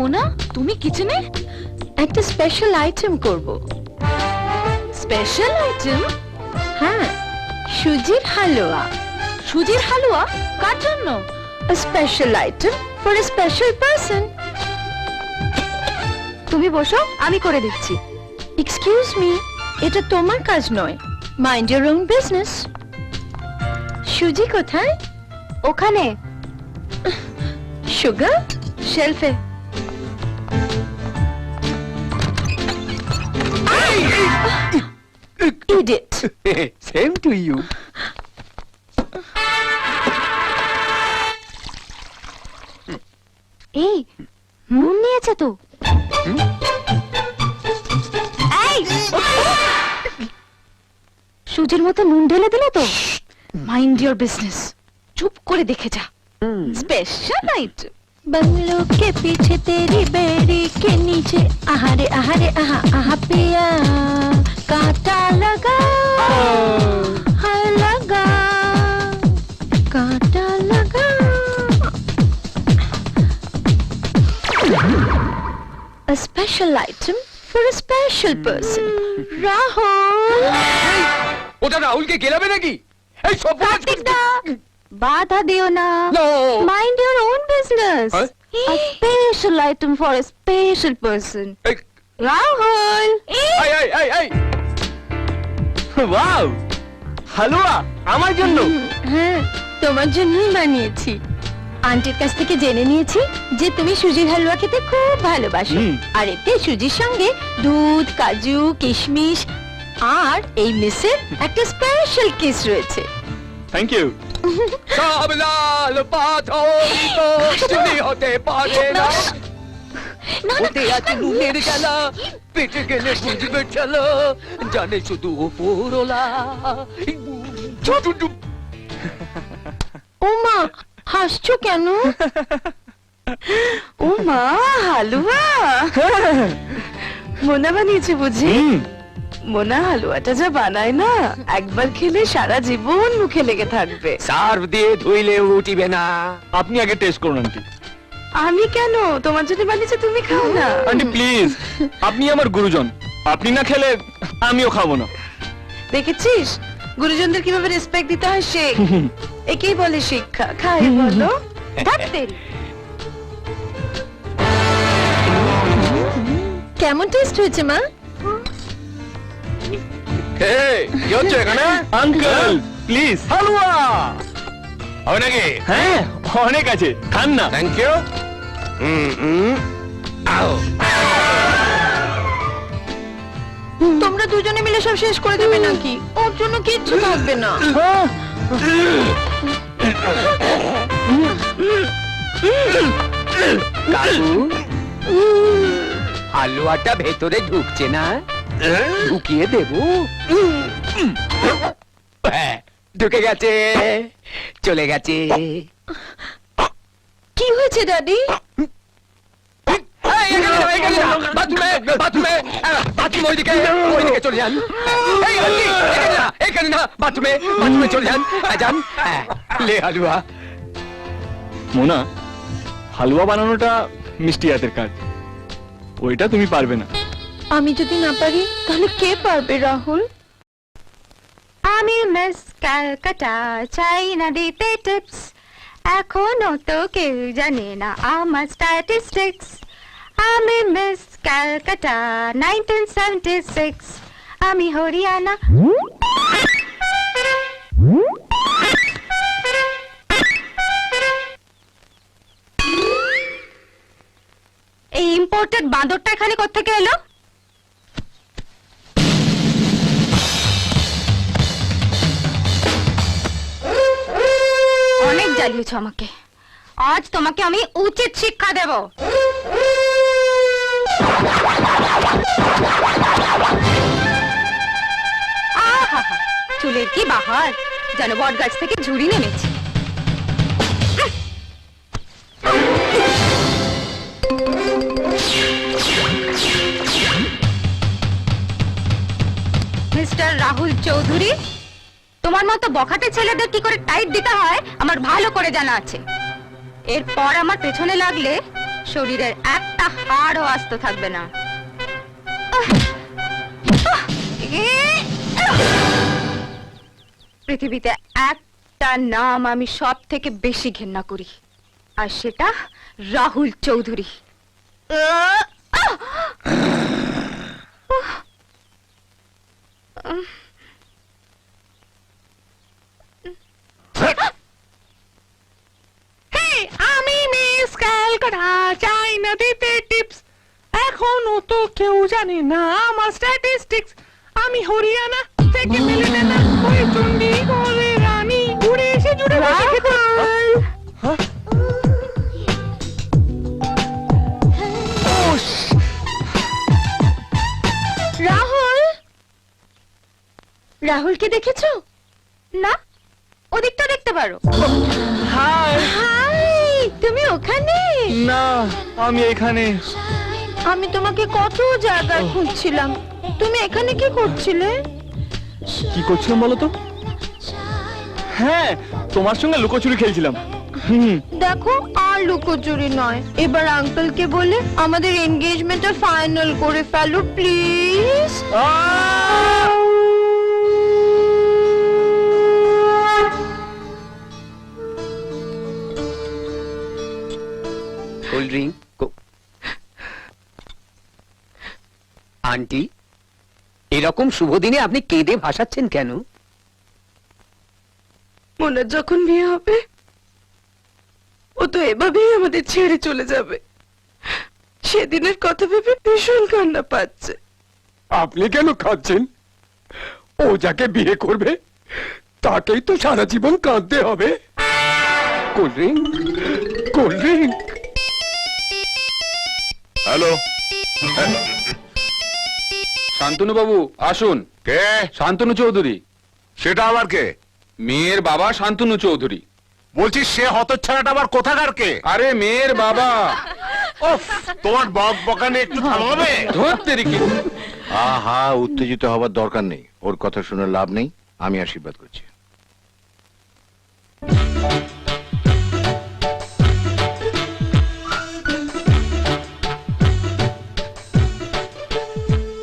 মোনা, তুমি কিচেনে একটা স্পেশাল আইটেম করব। Special item? হ্যাঁ, সুজির হালুয়া। সুজির হালুয়া? কার জন্য? A special item for a special person. তুমি বসো, আমি করে দিচ্ছি। এক্সকিউজ মি, এটা তোমার কাজ নয়। Mind your own business. সুজি কোথায়? ওখানে। Sugar? শেলফে। Idiot. Same to you. এই নুন নিয়েছে তো। এই সুজির মতো নুন ঢেলে দিলে তো। Mind your business. চুপ করে দেখে যা। Special item. बंगलों के पीछे तेरी बेड़ी के नीचे आहारे आहारे आहा आहा पिया कांटा लगा हाय लगा कांटा लगा। A special item for a special person. Rahul. ওটা রাহুলকে গেলাবে নাকি? এই সব বাধা দিও না। No. Mind your own business. Huh? A special item for a special person. এই Rahul. এই ওয়াও, হালুয়া আমার জন্য। হ্যাঁ, তোমার জন্যই বানিয়েছি। আন্টির কাছ থেকে জেনে নিয়েছি যে তুমি সুজির হালুয়া খেতে খুব ভালোবাসো। আর এতে সুজির সঙ্গে দুধ, কাজু, কিশমিশ আর এই মিসের একটা স্পেশাল কিস রয়েছে। Thank you. সব লাল পাথর তো চুরি হতে পারে না। ওতে আছে নুনের জ্বালা, পেটে গেলে বুঝবে চলো, জানে শুধু ওপরওয়ালা। ও মা, হাসছো কেন? ও মা, হালুয়া মোনা বানিয়েছে বুঝি? মোনা হালুয়াটা যা বানায় না, একবার খেলে সারা জীবন মুখে লেগে থাকবে। সার্ভ দিয়ে ধুইলে উঠিবে না। আপনি আগে টেস্ট করুন আন্টি। আমি কেন? তোমার জন্য বানিয়েছে, তুমি খাও না। আন্টি প্লিজ, আপনি আমার গুরুজন, আপনি না খেলে আমিও খাবো না। দেখেছিস গুরুজনদের কিভাবে রেসপেক্ট দিতে হয় শেখ। একেই বলে শিক্ষা। খাই বলো। কেমন টেস্ট হয়েছে মা? কি হচ্ছে এখানে? Uncle please. হালুয়া হবে নাকি? হ্যাঁ অনেক আছে, খান না। Thank you. তোমরা দুজনে মিলে সব শেষ করে দেবে নাকি? ওর জন্য কিচ্ছু থাকবে না। কাকু, হালুয়াটা ভেতরে ঢুকছে না, ঢুকিয়ে দেবো। ঢুকে গেছে, চলে গেছে। কি হয়েছে দাদি? বাথরুমে ওইদিকে চলে যান। এখানে না, বাথরুমে চলে যান। যান, লে হালুয়া। মোনা, হালুয়া বানানোটা মিষ্টি হাতের কাজ, ওইটা তুমি পারবে না। আমি যদি না পারি তাহলে কে পারবে রাহুল? আমি মিস ক্যালকাটা, চাই না দিতে টিপস, এখনো তো কেউ জানে না আমার স্ট্যাটিস্টিক্স। আমি মিস ক্যালকাটা 1976, আমি হরিয়ানা। এই ইম্পোর্টেড বাঁদরটা এখানে কোত্থেকে এলো? অনেক জ্বালিয়েছো আমাকে, আজ তোমাকে আমি উচিত শিক্ষা দেব। চুলের কি বাহার, যেন বট গাছ থেকে ঝুড়ি নেমেছে। মিস্টার রাহুল চৌধুরী, তোমার মতো বখাটে ছেলেদের কি করে টাইট দিতে হয় আমার ভালো করে জানা আছে। এরপর আমার পেছনে লাগলে শরীরের একটা হাড়ও আস্ত থাকবে না। পৃথিবীতে একটা নাম আমি সব থেকে বেশি ঘৃণা করি, আর সেটা রাহুল চৌধুরী। আমি মিস ক্যালকাটা চাই না দিতে টিপস, এখনো তো কেউ জানে না আমার স্ট্যাটিস্টিক্স। আমি হরিয়ানা থেকে মিলে না ওই চণ্ডীগড়ের রানী, উড়ে এসে জুড়ে বসে খেতে। রাহুল, রাহুলকে দেখেছো? না, ওদিকটা দেখতে পারো। হাই। হাই, তুমি ওখানে? না, আমি এখানে। আমি তোমাকে কত জায়গায় খুঁজছিলাম, তুমি এখানে কি করছিলে? কি করছিলাম বলো তো? হ্যাঁ, তোমার সঙ্গে লুকোচুরি খেলছিলাম। দেখো, আর লুকোচুরি নয়, এবার আঙ্কেলকে বলে আমাদের এনগেজমেন্টটা ফাইনাল করে ফেলো প্লিজ। Cold drink. আন্টি, এরকম শুভ দিনে আপনি কেঁদে ভাসাচ্ছেন কেন? মোনার যখন বিয়ে হবে, ও তো এভাবেই আমাদের ছেড়ে চলে যাবে। সেদিনের কথা ভেবে ভীষণ কান্না পাচ্ছে। আপনি কেন কাঁদছেন? ও যাকে বিয়ে করবে তাকেই তো সারা জীবন কাঁদতে হবে। Cold drink, cold drink. Hello, Shantanu বাবু আসুন। কে? শান্তনু চৌধুরী, সেটা আবার কে? মেয়ের বাবা শান্তনু চৌধুরী। বলছি সে হতচ্ছাড়াটা আবার কোথাকার কে? আরে মেয়ের বাবা। ওফ, তোমার বক বকানে একটু থামাবে? ধরতে রেখে। আহা, উত্তেজিত হবার দরকার নেই, ওর কথা শুনে লাভ নেই। আমি আশীর্বাদ করছি।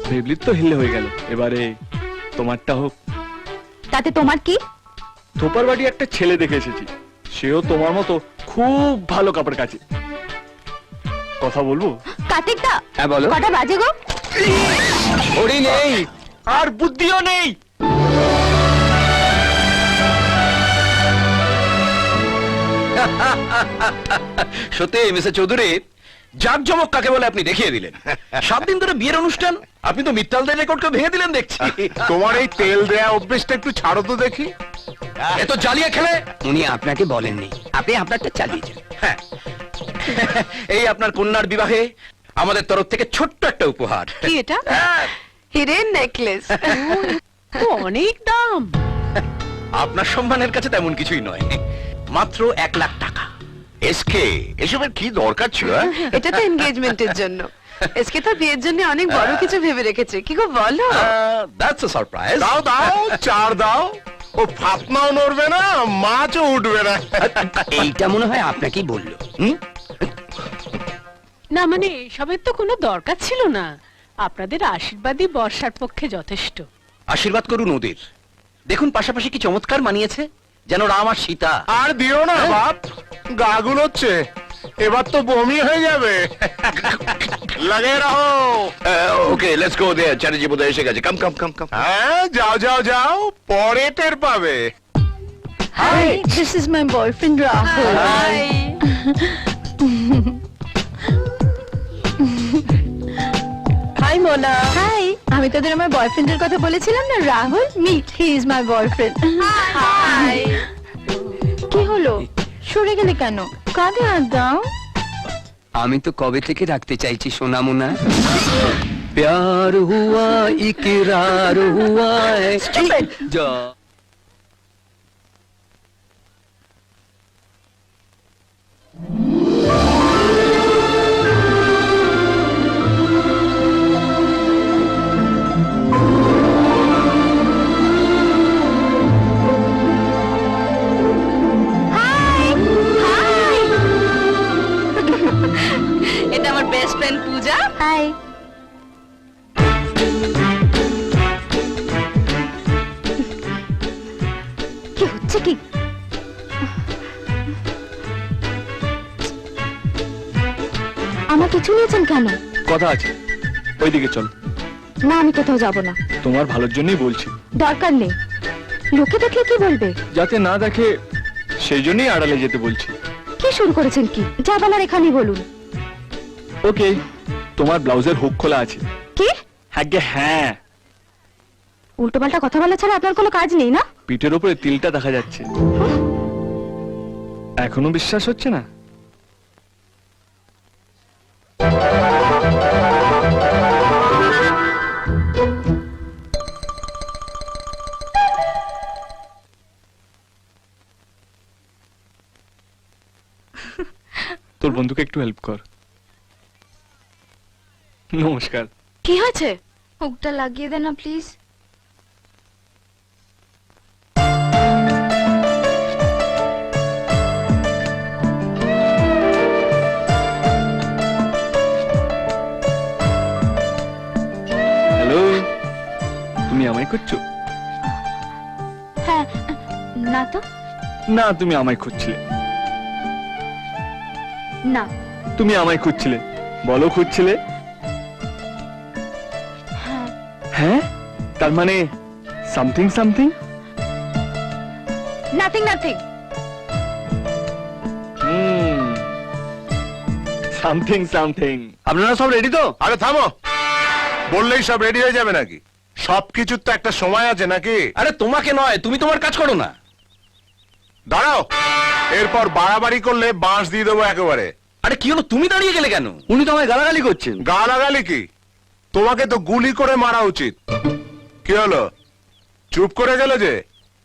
ভেবলির তো হিলে হয়ে গেল, এবারে তোমারটা হোক। তাতে তোমার কি? থোপার বাড়ি একটা ছেলে দেখে এসেছি, সেও তোমার মতো খুব ভালো কাপড় কাচে। কথা বলবো? কার্তিকদা, হ্যাঁ বলো। কটা বাজে গো? ঘড়ি নেই। আর বুদ্ধিও নেই। সত্যি মিস্টার চৌধুরী, জাঁকজমক কাকে বলে আপনি দেখিয়ে দিলেন। 7 দিন ধরে বিয়ের অনুষ্ঠান, আপনি তো মিত্তালদের রেকর্ডকে ভেঙে দিলেন দেখছি। তোমার এই তেল দেয়া অভ্যেসটা একটু ছাড়ো তো দেখি। এ তো জ্বালিয়ে খেলে। উনি আপনাকে বলেননি, আপনি আপনারটা চালিয়েছেন। হ্যাঁ, এই আপনার কন্যার বিবাহে আমাদের তরফ থেকে ছোট্ট একটা উপহার। কি এটা? হিরের নেকলেস, অনেক দাম। আপনার সম্মানের কাছে তেমন কিছুই নয়, মাত্র 1 লাখ টাকা। এসকে, এসবের কি দরকার ছিল? এটা তো এনগেজমেন্টের জন্য, এসকে তো বিয়ের জন্য অনেক বড় কিছু ভেবে রেখেছে। কি গো বলো? That's a surprise. দাও দাও, চার দাও। ও ফাতনাও নড়বে না, মাছও উঠবে না। এইটা মনে হয় আপনাকেই বললো। হুম? না মানে এসবের তো কোনো দরকার ছিল না, আপনাদের আশীর্বাদই বর্ষার পক্ষে যথেষ্ট। আশীর্বাদ করুন ওদের। দেখুন পাশাপাশি কি চমৎকার মানিয়েছে, যেন রাম আর সীতা। আর দিও না বাপ, গা গুলোচ্ছে, এবার তো বমি হয়ে যাবে। লাগে রাহো। ওকে, লেটস গো দেয়ার। চ্যাটার্জি বোধহয় এসে গেছে। কাম কাম কাম কাম। হ্যাঁ, যাও যাও যাও, পরে টের পাবে। Hi, this is my boyfriend Rahul. Hi Mona. Hi, আমি তোদের আমার বয়ফ্রেন্ডের কথা বলেছিলাম না, Rahul. Meet, he is my boyfriend. Hi. কি হলো, সরে গেলে কেন? কাঁধে হাত দাও। আমি তো কবে থেকে রাখতে চাইছি সোনা মোনা। প্যার হুয়া ইকরার হুয়া যা। Hi, hi. Best friend Puja. Hi. কি হচ্ছে কি? আমার কিছু নিয়েছেন কেন? কথা আছে, ওইদিকে চল। না, আমি কোথাও যাব না। তোমার ভালোর জন্যই বলছি। দরকার নেই। লোকে দেখলে কি বলবে? যাতে না দেখে সেই জন্যই আড়ালে যেতে বলছি। কি শুরু করেছেন কি? যা বলার এখানেই বলুন। ওকে, তোমার ব্লাউজের হুক খোলা আছে। কি? হ্যাঁ, উল্টোপাল্টা কথা বলা ছাড়া আপনার কোনো কাজ নেই না? পিঠের উপরে তিলটা দেখা যাচ্ছে। এখনো বিশ্বাস হচ্ছে না? তোর বন্ধুকে একটু হেল্প কর। নমস্কার। কি হয়েছে? হুকটা লাগিয়ে দেন না প্লিজ। হ্যালো, তুমি আমায় খুঁজছো? হ্যাঁ। না তো। না, তুমি আমায় খুঁজছিলে। না। তুমি আমায় খুঁজছিলে। বলো খুঁজছিলে। হ্যাঁ। হ্যাঁ, তার মানে something something. Nothing nothing. Something something. আপনারা সব রেডি তো? আরে থামো, বললেই সব রেডি হয়ে যাবে নাকি? সবকিছুর তো একটা সময় আছে নাকি? আরে তোমাকে নয়, তুমি তোমার কাজ করো না। দাঁড়াও, এরপর বাড়াবাড়ি করলে বাঁশ দিয়ে দেবো একেবারে। আরে কি হলো, তুমি দাঁড়িয়ে গেলে কেন? উনি তো আমায় গালাগালি করছেন। গালাগালি কি? তোমাকে তো গুলি করে মারা উচিত। কি হলো, চুপ করে গেলে যে?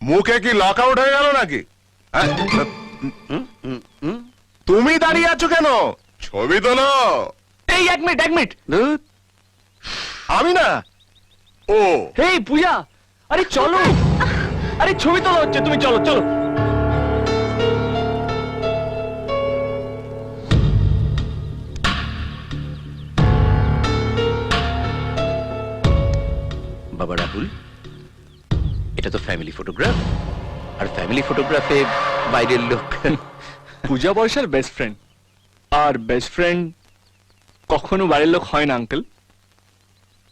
মুখে কি লক আউট হয়ে গেল নাকি? হ্যাঁ? তুমি দাঁড়িয়ে আছো কেন? ছবি তোলো। এই এক মিনিট। ধুর, আমি না, ও হেই পূজা, আরে চলো। আরে ছবি তোলা হচ্ছে, তুমি চলো চলো। বাবা রাহুল, এটা তো ফ্যামিলি ফটোগ্রাফ, আর ফ্যামিলি ফটোগ্রাফে বাইরের লোক। পূজা বর্ষার বেস্ট ফ্রেন্ড, আর বেস্ট ফ্রেন্ড কখনো বাড়ির লোক হয় না আঙ্কেল।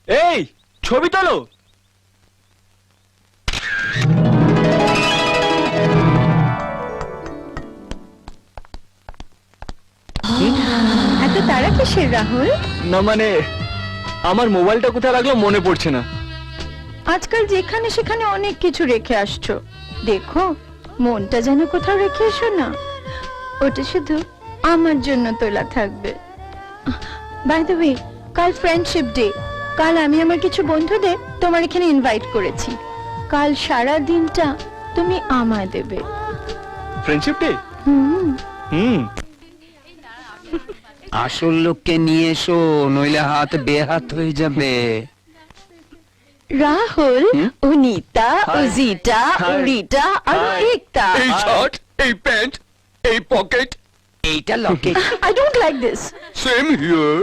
এই ছবি তোলো। এত তারা কিসের রাহুল? না মানে আমার মোবাইলটা কোথায় রাখলো মনে পড়ছে না। আজকাল যেখানে সেখানে অনেক কিছু রেখে আসছো। দেখো, মনটা যেন কোথাও রেখে এসো না। ওটা শুধু আমার জন্য তোলা থাকবে। বাই দ্য ওয়ে, কাল ফ্রেন্ডশিপ ডে। কাল আমি আমার কিছু বন্ধুদের তোমার এখানে ইনভাইট করেছি। কাল সারা দিনটা তুমি আমায় দেবে। Friendship day. হুম। আসল লোককে নিয়ে এসো, নইলে হাত বেহাত হয়ে যাবে। রাহুল, অনিতা, অজিতা, Hi. রিটা আর Hi. একতা। এই শার্ট, এই প্যান্ট, এই পকেট, এইটা Locket. I don't like this. Same here.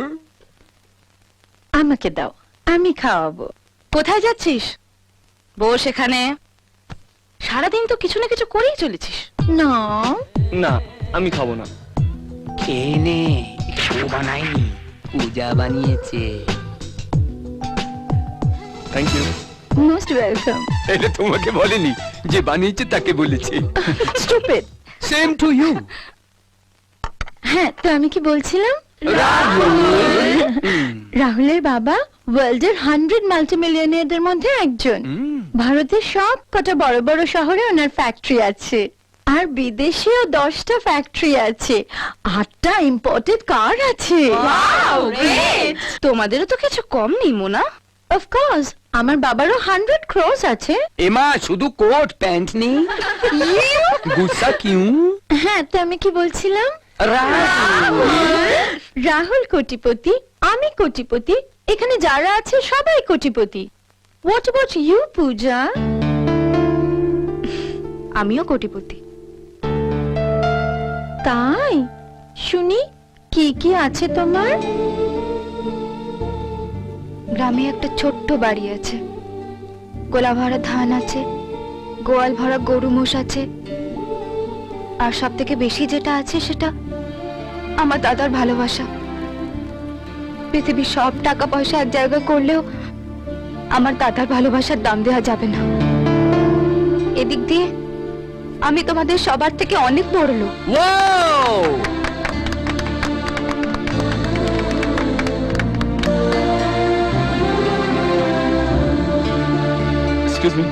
আমাকে দাও, আমি খাওয়াবো। কোথায় যাচ্ছিস? বস এখানে। সারাদিন তো কিছু না কিছু করেই চলেছিস। না, না, আমি খাবো না। খেয়ে নে, ও বানায়নি, পূজা বানিয়েছে। Thank you. Most welcome. এটা তোমাকে বলেনি, যে বানিয়েছে তাকে বলেছে। স্টুপিড। Same to you. হ্যাঁ, তো আমি কি বলছিলাম? রাহুলের বাবা ওয়ার্ল্ডের 100 মাল্টিমিলিয়নিয়ারদের মধ্যে একজন। ভারতের সব কটা বড় বড় শহরে ওনার ফ্যাক্টরি আছে, আর বিদেশেও 10টা ফ্যাক্টরি আছে, 8টা ইম্পোর্টেড কার আছে। Wow, great! তোমাদেরও তো কিছু কম নেই মোনা। অফ কোর্স, আমার বাবারও 100 crores আছে। এমা শুধু কোট প্যান্ট নেই, গুসা কিউ? হ্যাঁ, তো আমি কি বলছিলাম? রাহুল কোটিপতি, আমি কোটিপতি, এখানে যারা আছে সবাই কোটিপতি। What about you, পূজা? আমিও কোটিপতি। তাই? শুনি, কি কি আছে তোমার? গ্রামে একটা ছোট্ট বাড়ি আছে, গোলা ভরা ধান আছে, গোয়াল ভরা গরু মোষ আছে, আর সব থেকে বেশি যেটা আছে সেটা আমার দাদার ভালোবাসা। পৃথিবীর সব টাকা পয়সা এক জায়গায় করলেও আমার দাদার ভালোবাসার দাম দেওয়া যাবে না। এদিক দিয়ে আমি তোমাদের সবার থেকে অনেক বড় লোক। ওয়াও! Excuse me,